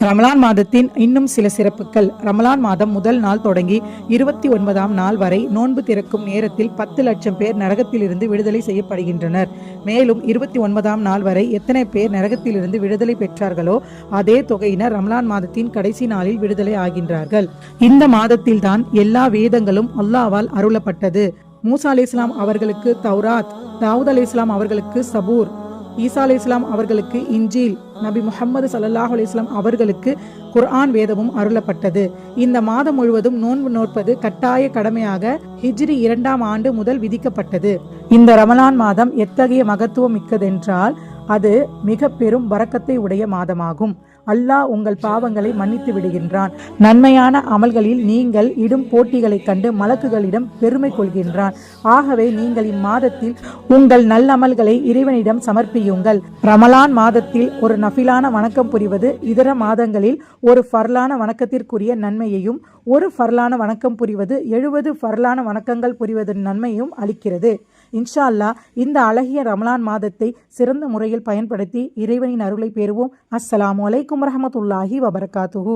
ரமலான் மாதத்தின் இன்னும் சில சிறப்புகள். ரமலான் மாதம் முதல் நாள் தொடங்கி 29ஆம் நாள் வரை நோன்பு திறக்கும் நேரத்தில் 10 லட்சம் பேர் நரகத்திலிருந்து விடுதலை செய்யப்படுகின்றனர். மேலும் 29ஆம் நாள் வரை எத்தனை பேர் நரகத்திலிருந்து விடுதலை பெற்றார்களோ அதே தொகையினர் ரமலான் மாதத்தின் கடைசி நாளில் விடுதலை ஆகின்றார்கள். இந்த மாதத்தில் தான் எல்லா வேதங்களும் அல்லாஹ்வால் அருளப்பட்டது. மூசா அலைஹிஸ்ஸலாம் அவர்களுக்கு தௌராத், தாவூத் அலைஹிஸ்ஸலாம் அவர்களுக்கு சபூர், ஈசா அலைஹிஸ்ஸலாம் அவர்களுக்கு இன்ஜீல், நபி முஹம்மது ஸல்லல்லாஹு அலைஹி வஸல்லம் அவர்களுக்கு குர்ஆன் வேதமும் அருளப்பட்டது. இந்த மாதம் முழுவதும் நோன்பு நோற்பது கட்டாய கடமையாக ஹிஜ்ரி 2ஆம் ஆண்டு முதல் விதிக்கப்பட்டது. இந்த ரமலான் மாதம் எத்தகைய மகத்துவம் மிக்கதென்றால் அது மிக பெரும் பரக்கத்தை உடைய மாதமாகும். அல்லாஹ் உங்கள் பாவங்களை மன்னித்து விடுகின்றான். நன்மையான அமல்களில் நீங்கள் இடும் போட்டிகளை கண்டு மலக்குகளிடம் பெருமை கொள்கின்றான். ஆகவே நீங்கள் இம்மாதத்தில் உங்கள் நல்லமல்களை இறைவனிடம் சமர்ப்பியுங்கள். ரமலான் மாதத்தில் ஒரு நஃபிலான வணக்கம் புரிவது இதர மாதங்களில் ஒரு ஃபர்லான வணக்கத்திற்குரிய நன்மையையும், ஒரு ஃபர்லான வணக்கம் புரிவது 70 ஃபர்லான வணக்கங்கள் புரிவதன் நன்மையும் அளிக்கிறது. இன்ஷா அல்லாஹ் இந்த அழகிய ரமலான் மாதத்தை சிறந்த முறையில் பயன்படுத்தி இறைவனின் அருளை பெறுவோம். அஸ்ஸலாமு அலைக்கும் வரஹ்மத்துல்லாஹி வபரகாத்துஹு.